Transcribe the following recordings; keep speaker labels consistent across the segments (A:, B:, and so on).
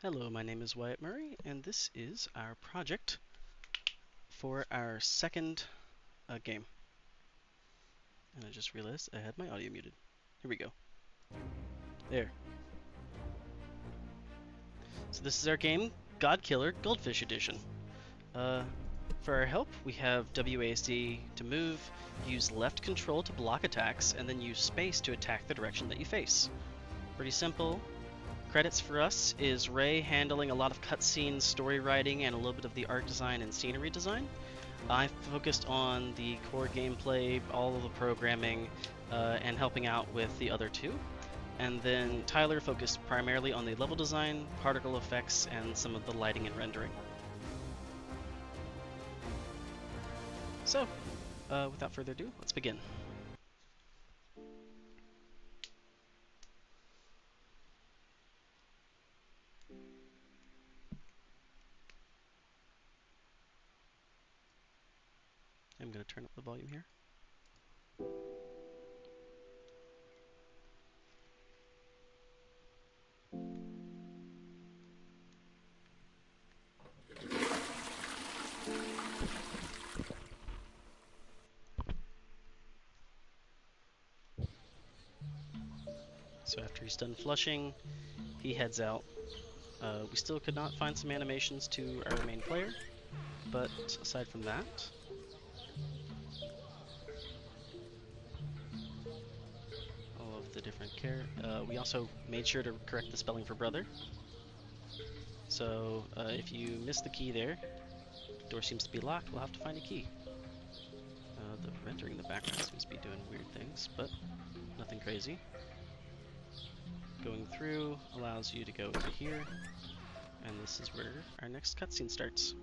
A: Hello, my name is Wyatt Murray, and this is our project for our second game. And I just realized I had my audio muted. Here we go. There. So this is our game, God Killer Goldfish Edition. For our help, we have WASD to move, use left control to block attacks, and then use space to attack the direction that you face. Pretty simple. Credits for us is Ray handling a lot of cutscenes, story writing, and a little bit of the art design and scenery design. I focused on the core gameplay, all of the programming, and helping out with the other two. And then Tyler focused primarily on the level design, particle effects, and some of the lighting and rendering. So, without further ado, let's begin. I'm going to turn up the volume here. So after he's done flushing, he heads out. We still could not find some animations to our main player, but aside from that, all of the different we also made sure to correct the spelling for brother. So if you miss the key there, the door seems to be locked, we'll have to find a key. The rendering in the background seems to be doing weird things, but nothing crazy. Going through allows you to go over here, and this is where our next cutscene starts.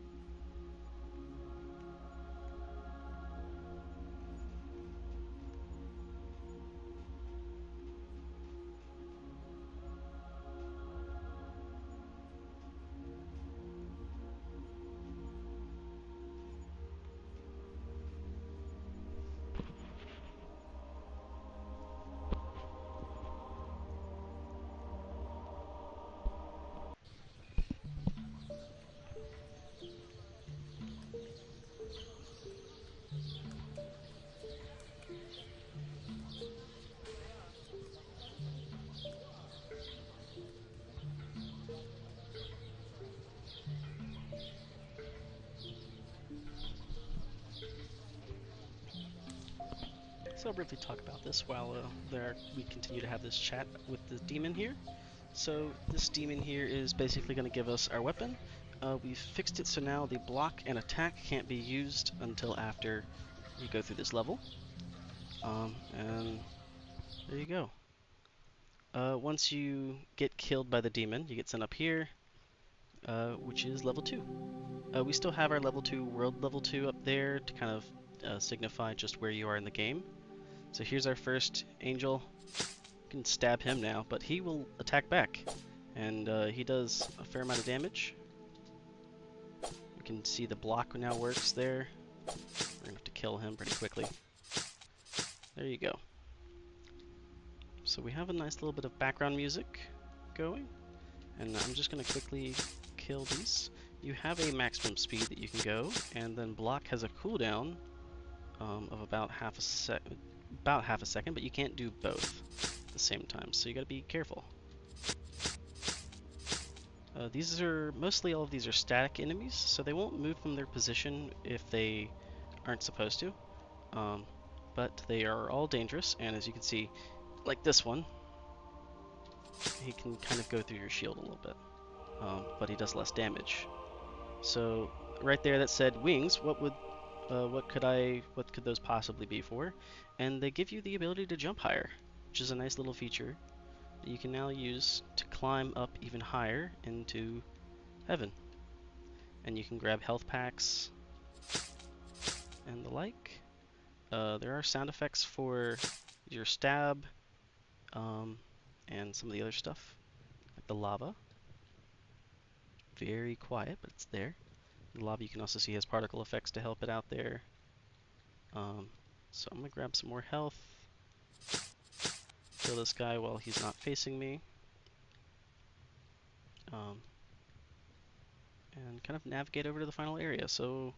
A: So I'll briefly talk about this while we continue to have this chat with the demon here. So this demon here is basically going to give us our weapon. We've fixed it so now the block and attack can't be used until after you go through this level. And there you go. Once you get killed by the demon, you get sent up here, which is level 2. We still have our level 2, world level 2 up there to kind of signify just where you are in the game. So here's our first angel. You can stab him now, but he will attack back. And he does a fair amount of damage. You can see the block now works there. We're going to have to kill him pretty quickly. There you go. So we have a nice little bit of background music going. And I'm just going to quickly kill these. You have a maximum speed that you can go, and then block has a cooldown of about half a second, but you can't do both at the same time, so you gotta be careful. Mostly all of these are static enemies, so they won't move from their position if they aren't supposed to. But they are all dangerous, and as you can see, like this one, he can kind of go through your shield a little bit, but he does less damage. So right there that said wings, what could those possibly be for? And they give you the ability to jump higher, which is a nice little feature that you can now use to climb up even higher into heaven. And you can grab health packs and the like. There are sound effects for your stab and some of the other stuff, like the lava. Very quiet, but it's there. The lava you can also see has particle effects to help it out there. So I'm going to grab some more health. Kill this guy while he's not facing me. and kind of navigate over to the final area. So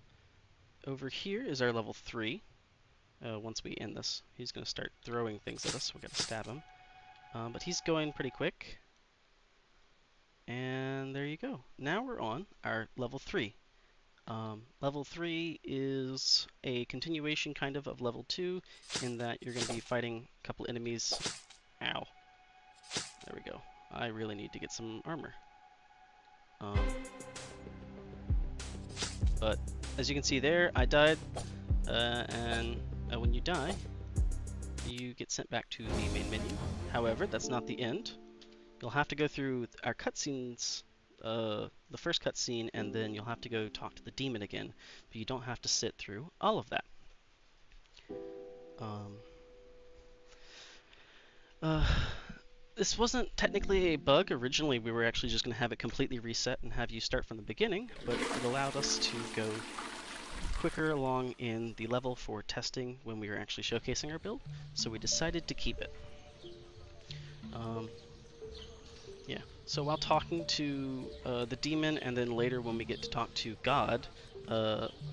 A: over here is our level 3. Once we end this, he's going to start throwing things at us. We're going to stab him. But he's going pretty quick. And there you go. Now we're on our level 3. Level 3 is a continuation kind of level 2 in that you're going to be fighting a couple enemies. Ow. There we go. I really need to get some armor. But as you can see there, I died, and when you die, you get sent back to the main menu. However, that's not the end. You'll have to go through our cutscenes, the first cutscene, and then you'll have to go talk to the demon again. But you don't have to sit through all of that. This wasn't technically a bug. Originally, we were actually just going to have it completely reset and have you start from the beginning, but it allowed us to go quicker along in the level for testing when we were actually showcasing our build, so we decided to keep it. Yeah, so while talking to the demon, and then later when we get to talk to God,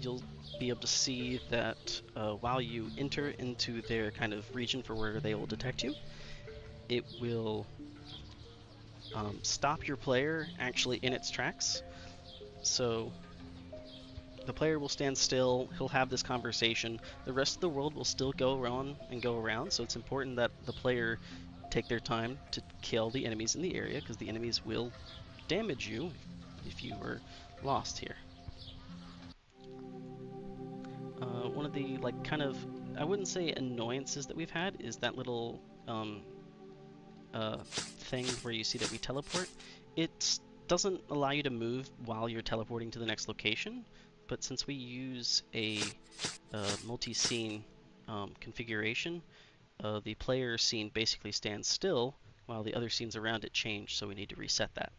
A: you'll be able to see that while you enter into their kind of region for where they will detect you, it will stop your player actually in its tracks. So the player will stand still, he'll have this conversation, the rest of the world will still go around and go around, so it's important that the player take their time to kill the enemies in the area, because the enemies will damage you if you were lost here. One of the kind of, I wouldn't say annoyances that we've had is that little thing where you see that we teleport. It doesn't allow you to move while you're teleporting to the next location, but since we use a multi-scene configuration, the player scene basically stands still while the other scenes around it change, so we need to reset that.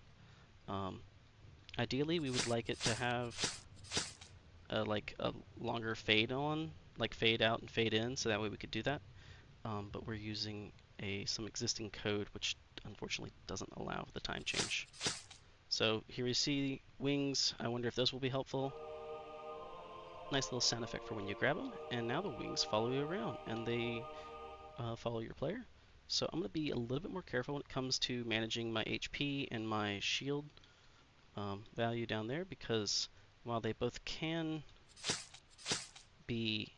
A: Ideally, we would like it to have like a longer fade on, like fade out and fade in, so that way we could do that. But we're using some existing code which unfortunately doesn't allow the time change. So here we see wings. I wonder if those will be helpful. Nice little sound effect for when you grab them, and now the wings follow you around and they follow your player. So I'm going to be a little bit more careful when it comes to managing my HP and my shield value down there, because while they both can be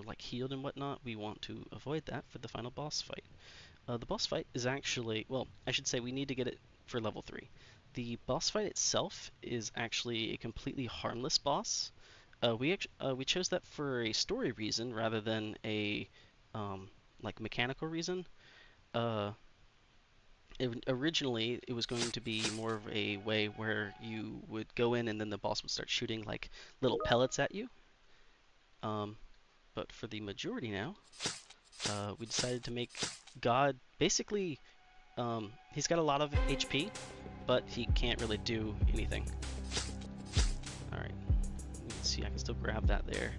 A: like healed and whatnot, we want to avoid that for the final boss fight. The boss fight is actually, well, I should say we need to get it for level 3. The boss fight itself is actually a completely harmless boss. We chose that for a story reason rather than a like mechanical reason. Originally, it was going to be more of a way where you would go in and then the boss would start shooting like little pellets at you. But for the majority now, we decided to make God basically, he's got a lot of HP, but he can't really do anything. Alright, you can see I can still grab that there.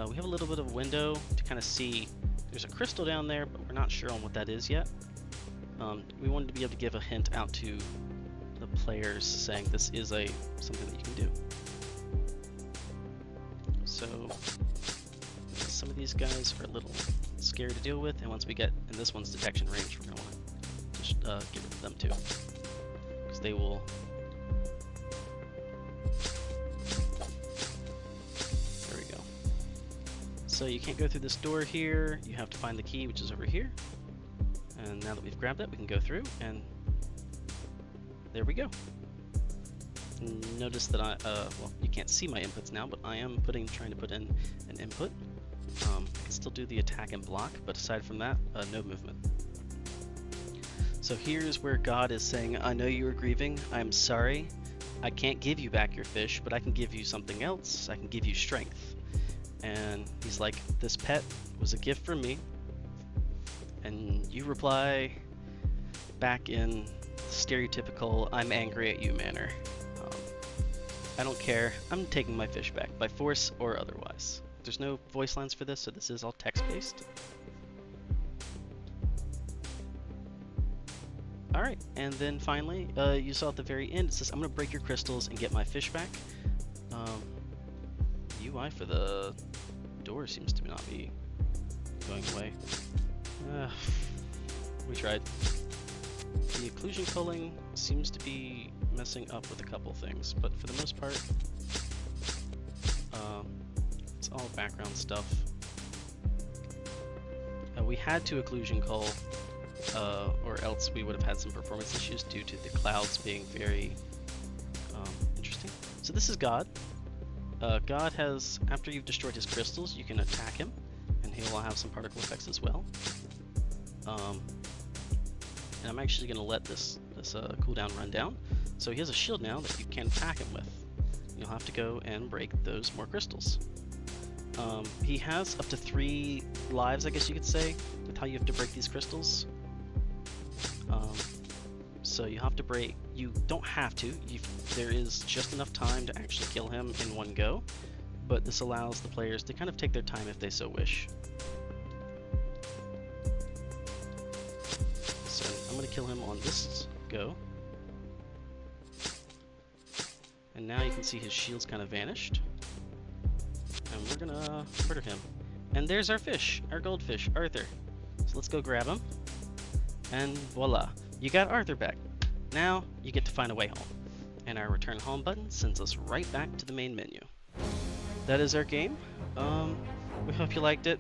A: We have a little bit of a window to kind of see. There's a crystal down there, but we're not sure on what that is yet. We wanted to be able to give a hint out to the players saying this is something that you can do. So some of these guys are a little scary to deal with, and once we get in this one's detection range, we're going to want to just get rid of them too, because they will. There we go. So you can't go through this door here, you have to find the key, which is over here. And now that we've grabbed it, we can go through, and there we go. Notice that well, you can't see my inputs now, but I am trying to put in an input. I can still do the attack and block, but aside from that, no movement. So here's where God is saying, I know you are grieving, I'm sorry. I can't give you back your fish, but I can give you something else. I can give you strength. And he's like, this pet was a gift from me. And you reply back in stereotypical I'm angry at you manner. I don't care, I'm taking my fish back, by force or otherwise. There's no voice lines for this, so this is all text-based. Alright, and then finally, you saw at the very end, it says, I'm going to break your crystals and get my fish back. UI for the door seems to not be going away. We tried. The occlusion culling seems to be messing up with a couple things, but for the most part, it's all background stuff. We had to occlusion cull, or else we would have had some performance issues due to the clouds being very interesting. So this is God. God has, after you've destroyed his crystals, you can attack him, and he will have some particle effects as well. And I'm actually going to let this cooldown run down. So he has a shield now that you can attack him with. You'll have to go and break those more crystals. He has up to 3 lives, I guess you could say, with how you have to break these crystals. So you have to break, you don't have to, there is just enough time to actually kill him in one go, but this allows the players to kind of take their time if they so wish. So I'm going to kill him on this go. And now you can see his shield's kind of vanished. And we're going to murder him. And there's our fish, our goldfish, Arthur. So let's go grab him. And voila, you got Arthur back. Now you get to find a way home. And our return home button sends us right back to the main menu. That is our game. We hope you liked it.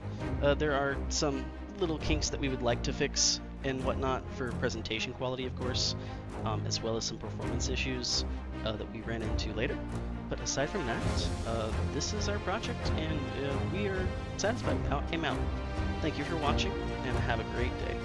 A: There are some little kinks that we would like to fix and whatnot for presentation quality, of course, as well as some performance issues that we ran into later. But aside from that, this is our project, and we are satisfied with how it came out. Thank you for watching, and have a great day.